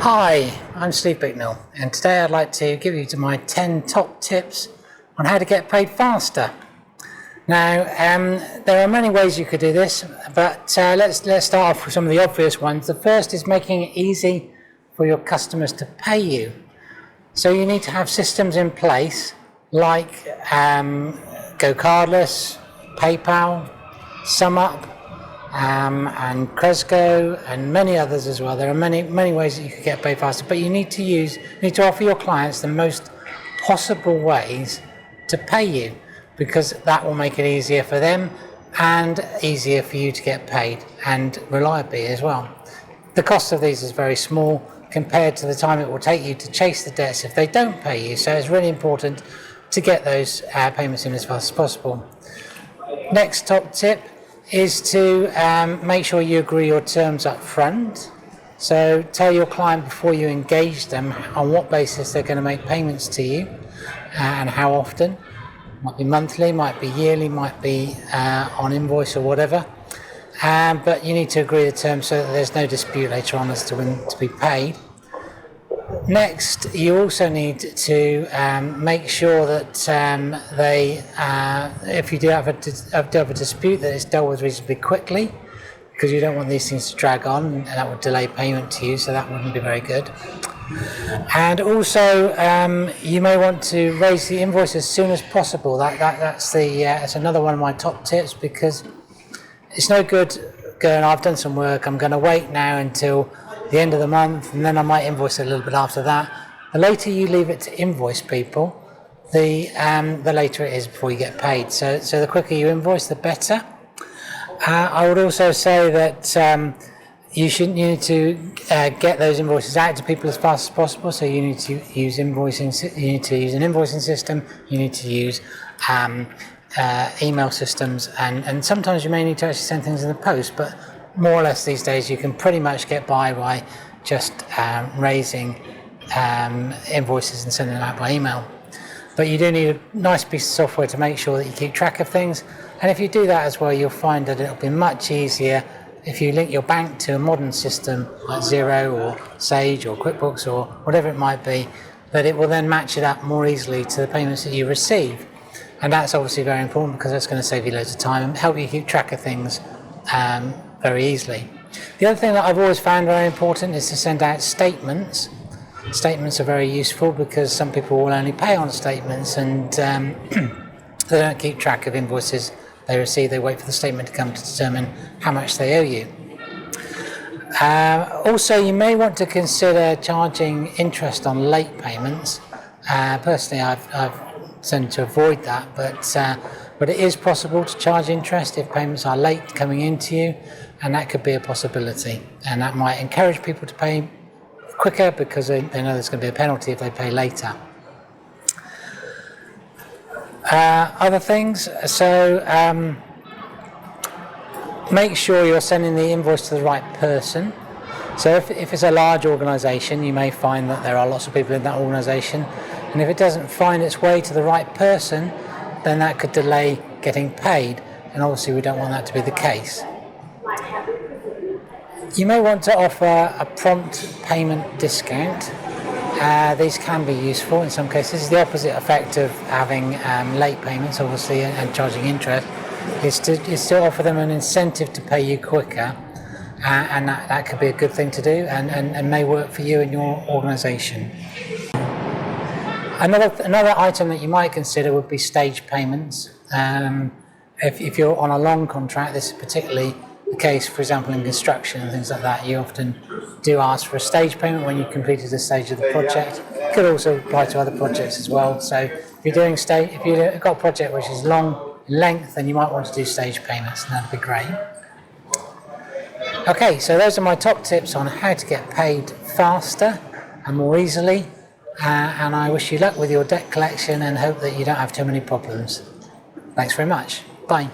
Hi, I'm Steve Bicknell, and today I'd like to give you my 10 top tips on how to get paid faster. Now, there are many ways you could do this, but let's start off with some of the obvious ones. The first is making it easy for your customers to pay you. So you need to have systems in place like Go Cardless, PayPal, SumUp, and Cresco, and many others as well. There are many ways that you could get paid faster, but you need to offer your clients the most possible ways to pay you, because that will make it easier for them and easier for you to get paid, and reliably as well. The cost of these is very small compared to the time it will take you to chase the debts if they don't pay you, so it's really important to get those payments in as fast as possible. Next top tip is to make sure you agree your terms up front. So tell your client before you engage them on what basis they're going to make payments to you and how often. Might be monthly, might be yearly, might be on invoice or whatever. But you need to agree the terms so that there's no dispute later on as to when to be paid. Next, you also need to make sure that if you do have a dispute, that it's dealt with reasonably quickly, because you don't want these things to drag on, and that would delay payment to you, so that wouldn't be very good. And also, you may want to raise the invoice as soon as possible. That's another one of my top tips, because it's no good going, I've done some work, I'm going to wait now until the end of the month, and then I might invoice a little bit after that. The later you leave it to invoice people, the later it is before you get paid. So the quicker you invoice, the better. I would also say that you need to get those invoices out to people as fast as possible. So you need to use invoicing. You need to use an invoicing system. You need to use email systems, and sometimes you may need to actually send things in the post, but more or less these days you can pretty much get by just raising invoices and sending them out by email. But you do need a nice piece of software to make sure that you keep track of things, and if you do that as well, you'll find that it'll be much easier if you link your bank to a modern system like Xero or Sage or QuickBooks or whatever it might be, that it will then match it up more easily to the payments that you receive. And that's obviously very important, because that's going to save you loads of time and help you keep track of things very easily. The other thing that I've always found very important is to send out statements. Statements are very useful because some people will only pay on statements, and they don't keep track of invoices they receive. They wait for the statement to come to determine how much they owe you. Also, you may want to consider charging interest on late payments. Personally, I've tended to avoid that, but it is possible to charge interest if payments are late coming into you, and that could be a possibility, and that might encourage people to pay quicker because they know there's going to be a penalty if they pay later. Other things, so make sure you're sending the invoice to the right person. So if it's a large organisation, you may find that there are lots of people in that organisation, and if it doesn't find its way to the right person, then that could delay getting paid, and obviously we don't want that to be the case. You may want to offer a prompt payment discount. These can be useful in some cases. The opposite effect of having late payments, obviously, and charging interest, is to offer them an incentive to pay you quicker, and that could be a good thing to do, and may work for you and your organisation. Another item that you might consider would be stage payments. If you're on a long contract, this is particularly the case, for example, in construction and things like that. You often do ask for a stage payment when you've completed a stage of the project. It could also apply to other projects as well. So if you've got a project which is long in length, then you might want to do stage payments, and that'd be great. Okay, so those are my top tips on how to get paid faster and more easily. And I wish you luck with your debt collection and hope that you don't have too many problems. Thanks very much. Bye.